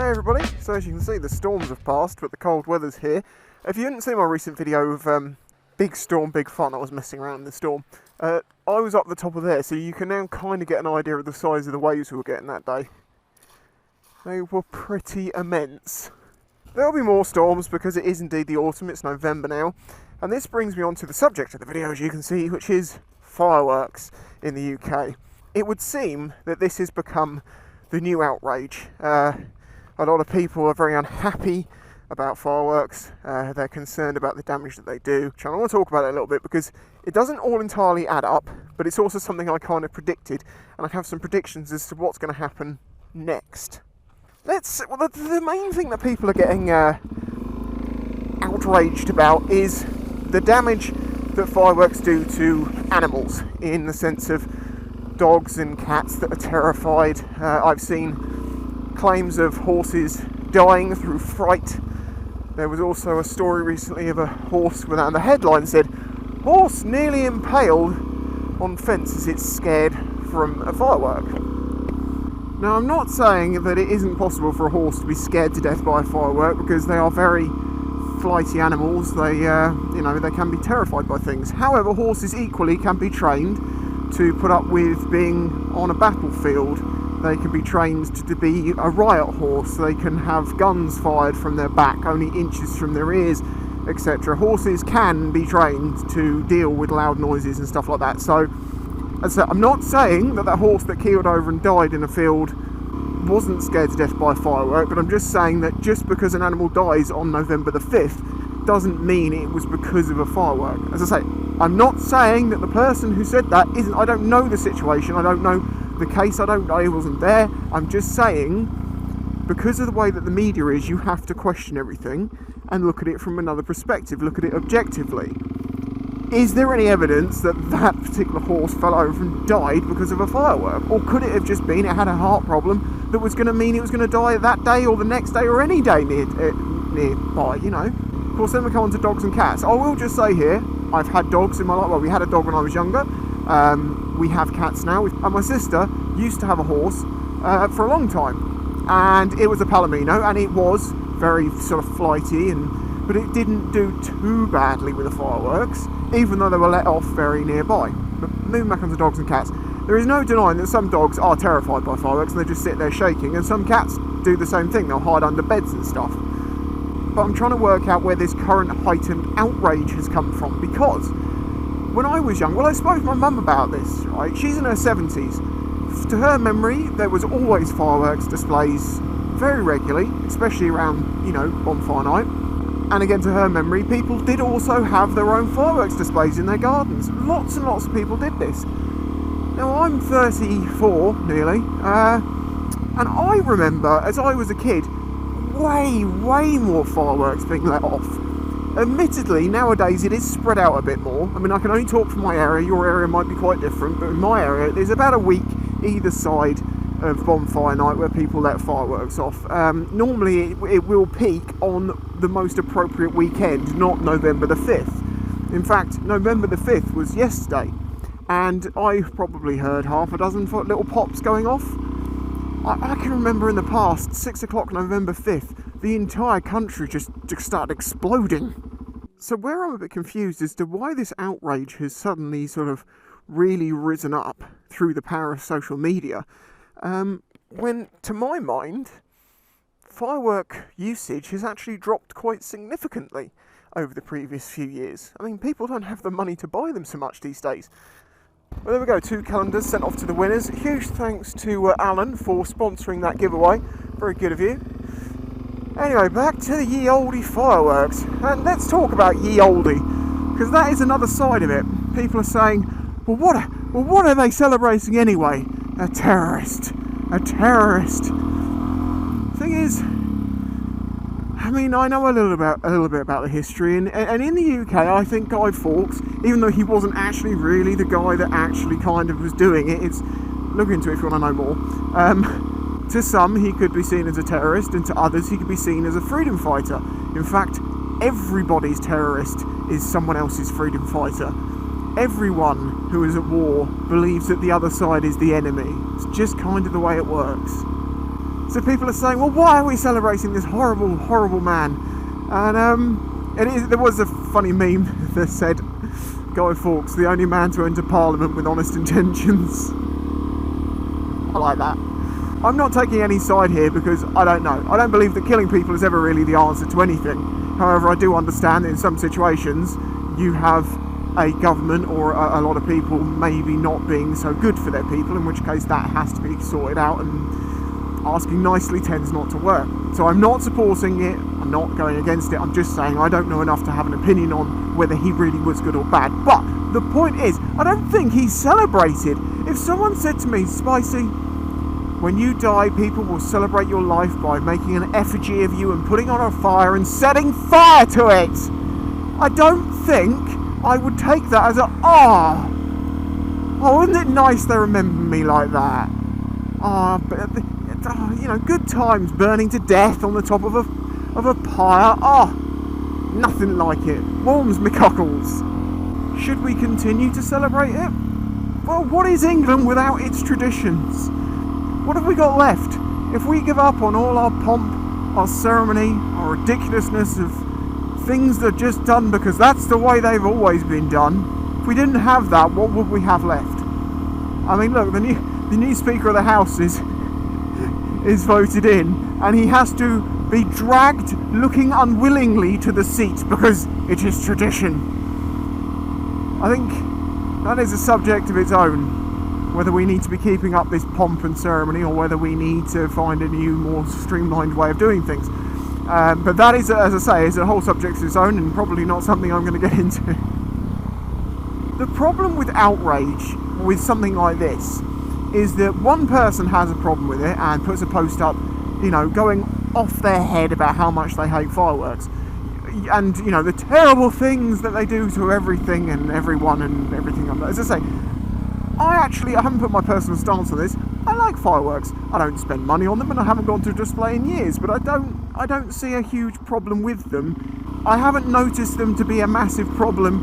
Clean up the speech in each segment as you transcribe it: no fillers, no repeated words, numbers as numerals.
Hey everybody, so as you can see the storms have passed but the cold weather's here. If you didn't see my recent video of Big Storm, Big Fun, I was messing around in the storm. I was up the top of there, so you can now kind of get an idea of the size of the waves we were getting that day. They were pretty immense. There'll be more storms because it is indeed the autumn, it's November now. And this brings me on to the subject of the video, as you can see, which is fireworks in the UK. It would seem that this has become the new outrage. A lot of people are very unhappy about fireworks. They're concerned about the damage that they do. And I want to talk about it a little bit because it doesn't all entirely add up, but it's also something I kind of predicted, and I have some predictions as to what's going to happen next. The main thing that people are getting outraged about is the damage that fireworks do to animals, in the sense of dogs and cats that are terrified. I've seen claims of horses dying through fright. There was also a story recently of a horse and the headline said, "Horse nearly impaled on fence as it's scared from a firework." Now, I'm not saying that it isn't possible for a horse to be scared to death by a firework, because they are very flighty animals. They can be terrified by things. However, horses equally can be trained to put up with being on a battlefield. They can be trained to be a riot horse. They can have guns fired from their back, only inches from their ears, etc. Horses can be trained to deal with loud noises and stuff like that. So, as I said, I'm not saying that horse that keeled over and died in a field wasn't scared to death by a firework, but I'm just saying that just because an animal dies on November the 5th doesn't mean it was because of a firework. As I say, I'm not saying that the person who said that isn't. I don't know the situation. I don't know the case. I wasn't there. I'm just saying, because of the way that the media is, you have to question everything and look at it from another perspective, look at it objectively. Is there any evidence that that particular horse fell over and died because of a firework? Or could it have just been it had a heart problem that was going to mean it was going to die that day or the next day or any day nearby, you know? Of course, then we come on to dogs and cats. I will just say here, I've had dogs in my life. Well, we had a dog when I was younger. We have cats now. And my sister used to have a horse for a long time. And it was a Palomino, and it was very sort of flighty, but it didn't do too badly with the fireworks, even though they were let off very nearby. But moving back onto dogs and cats, there is no denying that some dogs are terrified by fireworks and they just sit there shaking, and some cats do the same thing. They'll hide under beds and stuff. But I'm trying to work out where this current heightened outrage has come from, because when I was young, I spoke to my mum about this, right? She's in her 70s. To her memory, there was always fireworks displays very regularly, especially around, bonfire night. And again, to her memory, people did also have their own fireworks displays in their gardens. Lots and lots of people did this. Now, I'm 34, nearly, and I remember, as I was a kid, way more fireworks being let off. Admittedly, nowadays it is spread out a bit more. I mean, I can only talk for my area. Your area might be quite different, but in my area, there's about a week either side of bonfire night where people let fireworks off. Normally it will peak on the most appropriate weekend, not November the 5th. In fact, November the 5th was yesterday, and I probably heard half a dozen little pops going off. I can remember in the past, 6 o'clock November 5th, the entire country just started exploding. So where I'm a bit confused as to why this outrage has suddenly sort of really risen up through the power of social media, when, to my mind, firework usage has actually dropped quite significantly over the previous few years. I mean, people don't have the money to buy them so much these days. Well, there we go, 2 calendars sent off to the winners. Huge thanks to Alan for sponsoring that giveaway. Very good of you. Anyway, back to the ye olde fireworks. And let's talk about ye olde, because that is another side of it. People are saying, well, what are they celebrating anyway? A terrorist. Thing is, I mean, I know a little bit about the history, and in the UK, I think Guy Fawkes, even though he wasn't actually really the guy that actually kind of was doing it, look into it if you want to know more. To some, he could be seen as a terrorist, and to others, he could be seen as a freedom fighter. In fact, everybody's terrorist is someone else's freedom fighter. Everyone who is at war believes that the other side is the enemy. It's just kind of the way it works. So people are saying, well, why are we celebrating this horrible, horrible man? And there was a funny meme that said, Guy Fawkes, the only man to enter Parliament with honest intentions. I like that. I'm not taking any side here because I don't know. I don't believe that killing people is ever really the answer to anything. However, I do understand that in some situations you have a government or a lot of people maybe not being so good for their people, in which case that has to be sorted out, and asking nicely tends not to work. So I'm not supporting it, I'm not going against it, I'm just saying I don't know enough to have an opinion on whether he really was good or bad. But the point is, I don't think he's celebrated. If someone said to me, Spicy, when you die, people will celebrate your life by making an effigy of you and putting on a fire and setting fire to it, I don't think I would take that as a, oh, isn't it nice they remember me like that? But you know, good times, burning to death on the top of a pyre. Nothing like it. Warms me cockles. Should we continue to celebrate it? Well, what is England without its traditions? What have we got left? If we give up on all our pomp, our ceremony, our ridiculousness of things that are just done because that's the way they've always been done, if we didn't have that, what would we have left? I mean, look, the new Speaker of the House is voted in, and he has to be dragged looking unwillingly to the seat because it is tradition. I think that is a subject of its own, whether we need to be keeping up this pomp and ceremony or whether we need to find a new, more streamlined way of doing things. But that is, as I say, is a whole subject of its own, and probably not something I'm going to get into. The problem with outrage, with something like this, is that one person has a problem with it and puts a post up, you know, going off their head about how much they hate fireworks. And, you know, the terrible things that they do to everything and everyone and everything. As I say, I haven't put my personal stance on this. I like fireworks. I don't spend money on them, and I haven't gone to a display in years, but I don't see a huge problem with them. I haven't noticed them to be a massive problem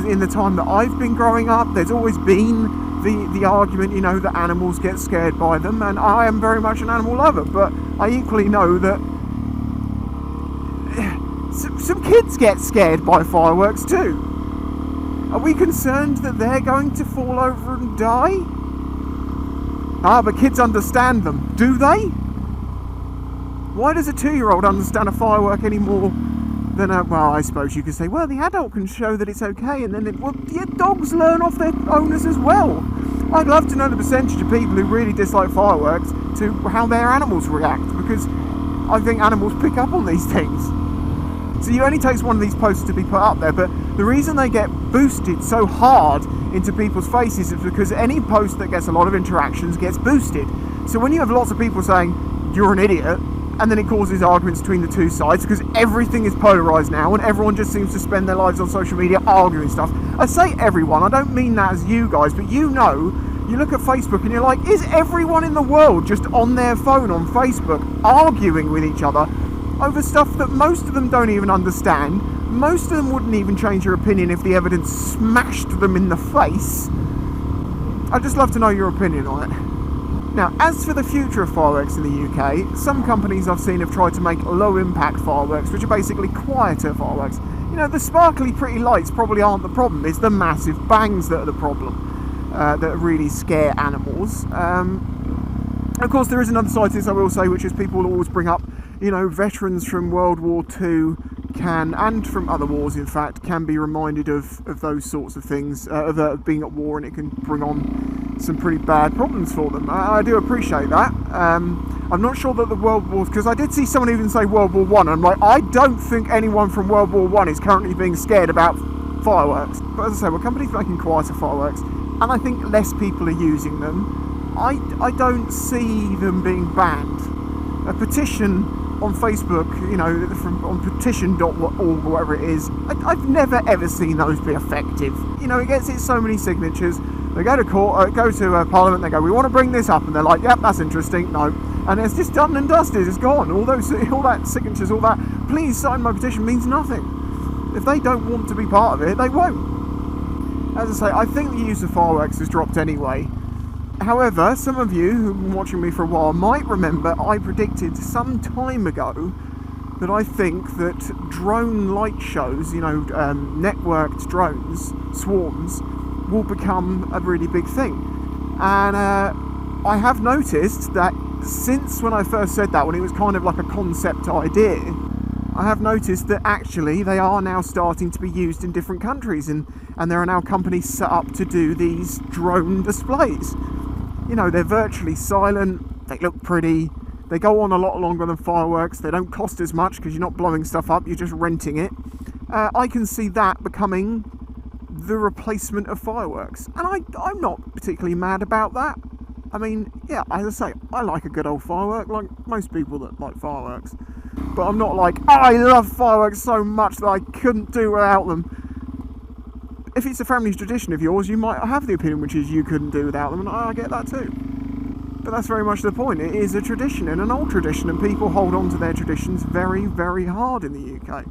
in the time that I've been growing up. There's always been the argument, you know, that animals get scared by them, and I am very much an animal lover, but I equally know that some kids get scared by fireworks too. Are we concerned that they're going to fall over and die? But kids understand them. Do they? Why does a 2-year-old understand a firework any more than a... Well, I suppose you could say, well, the adult can show that it's okay, and then dogs learn off their owners as well. I'd love to know the percentage of people who really dislike fireworks to how their animals react, because I think animals pick up on these things. So it only takes one of these posts to be put up there, but the reason they get boosted so hard into people's faces is because any post that gets a lot of interactions gets boosted. So when you have lots of people saying, you're an idiot, and then it causes arguments between the two sides, because everything is polarised now, and everyone just seems to spend their lives on social media arguing stuff. I say everyone, I don't mean that as you guys, but you know, you look at Facebook and you're like, is everyone in the world just on their phone on Facebook arguing with each other over stuff that most of them don't even understand? Most of them wouldn't even change their opinion if the evidence smashed them in the face. I'd just love to know your opinion on it. Now, as for the future of fireworks in the UK, some companies I've seen have tried to make low-impact fireworks, which are basically quieter fireworks. You know, the sparkly, pretty lights probably aren't the problem. It's the massive bangs that are the problem, that really scare animals. Of course, there is another side to this, I will say, which is people will always bring up, you know, veterans from World War II and from other wars, in fact, can be reminded of those sorts of things, of being at war, and it can bring on some pretty bad problems for them. I do appreciate that. I'm not sure that the World Wars, because I did see someone even say World War I, and I'm like, I don't think anyone from World War I is currently being scared about fireworks. But as I say, well, companies making quieter fireworks, and I think less people are using them. I don't see them being banned. A petition on Facebook, you know, on petition.org or whatever it is, I've never ever seen those be effective. You know, it gets so many signatures. They go to court, go to Parliament, they go, we want to bring this up, and they're like, yep, that's interesting, no. And it's just done and dusted, it's gone. All that signatures, all that, please sign my petition, means nothing. If they don't want to be part of it, they won't. As I say, I think the use of fireworks has dropped anyway. However, some of you who've been watching me for a while might remember I predicted some time ago that I think that drone light shows, networked drones, swarms, will become a really big thing. And I have noticed that since when I first said that, when it was kind of like a concept idea, I have noticed that actually they are now starting to be used in different countries, and there are now companies set up to do these drone displays. They're virtually silent, they look pretty, they go on a lot longer than fireworks, they don't cost as much because you're not blowing stuff up, you're just renting it. I can see that becoming the replacement of fireworks, and I'm not particularly mad about that. I mean, yeah, as I say, I like a good old firework, like most people that like fireworks. But I'm not like, I love fireworks so much that I couldn't do without them. If it's a family tradition of yours, you might have the opinion which is you couldn't do without them, and I get that too. But that's very much the point. It is a tradition, and an old tradition, and people hold on to their traditions very, very hard in the UK.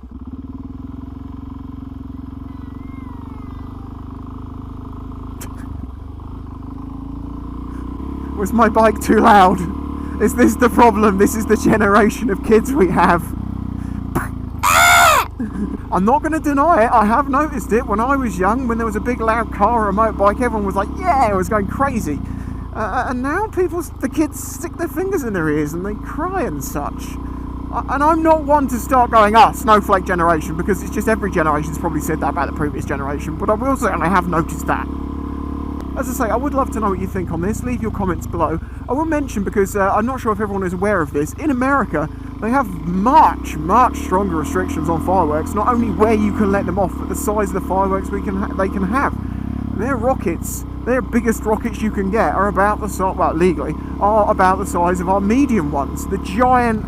Was my bike too loud? Is this the problem? This is the generation of kids we have. I'm not going to deny it, I have noticed it. When I was young, when there was a big loud car or a motorbike, everyone was like, yeah, it was going crazy. And now the kids stick their fingers in their ears and they cry and such. And I'm not one to start going, snowflake generation, because it's just every generation's probably said that about the previous generation. But I will say, and I have noticed that. As I say, I would love to know what you think on this. Leave your comments below. I will mention, because I'm not sure if everyone is aware of this, in America, they have much, much stronger restrictions on fireworks. Not only where you can let them off, but the size of the fireworks they can have. Their rockets, their biggest rockets you can get are about the size, well, legally, are about the size of our medium ones. The giant,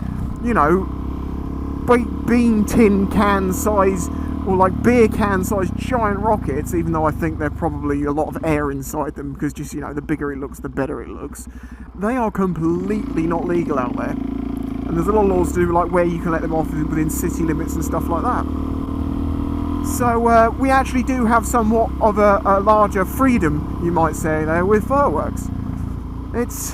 bean tin can size, or like beer can size giant rockets, even though I think there's probably a lot of air inside them, because just, the bigger it looks, the better it looks. They are completely not legal out there. And there's a lot of laws to do, like where you can let them off within city limits and stuff like that. So we actually do have somewhat of a larger freedom, you might say, there with fireworks. It's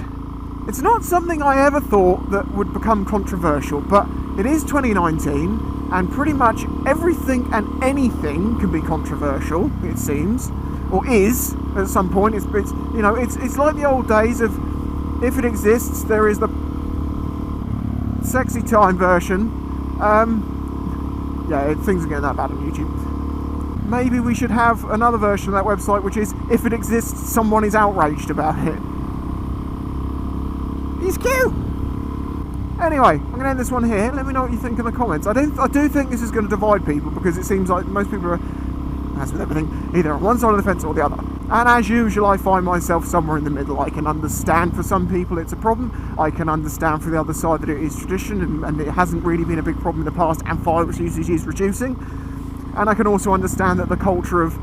not something I ever thought that would become controversial, but it is 2019, and pretty much everything and anything can be controversial, it seems, or is at some point. It's like the old days of, if it exists, there is the sexy time version. Things are getting that bad on YouTube. Maybe we should have another version of that website, which is, if it exists, someone is outraged about it. He's cute! Anyway, I'm going to end this one here. Let me know what you think in the comments. I do think this is going to divide people, because it seems like most people are, as with everything, either on one side of the fence or the other. And as usual, I find myself somewhere in the middle. I can understand for some people it's a problem. I can understand for the other side that it is tradition, and it hasn't really been a big problem in the past, and fireworks usage is reducing. And I can also understand that the culture of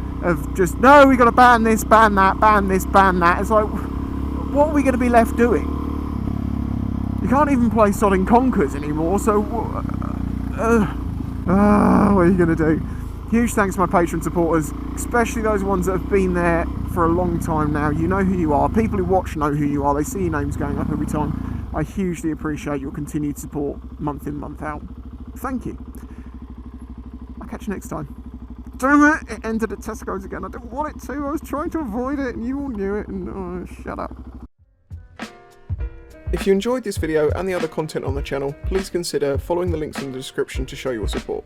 just, no, we've got to ban this, ban that, ban this, ban that. It's like, what are we going to be left doing? You can't even play Sodding Conkers anymore, so what are you going to do? Huge thanks to my Patreon supporters, especially those ones that have been there for a long time now. You know who you are. People who watch know who you are. They see your names going up every time. I hugely appreciate your continued support, month in, month out. Thank you. I'll catch you next time. Damn it! It ended at Tesco's again. I didn't want it to. I was trying to avoid it, and you all knew it, and shut up. If you enjoyed this video and the other content on the channel, please consider following the links in the description to show your support.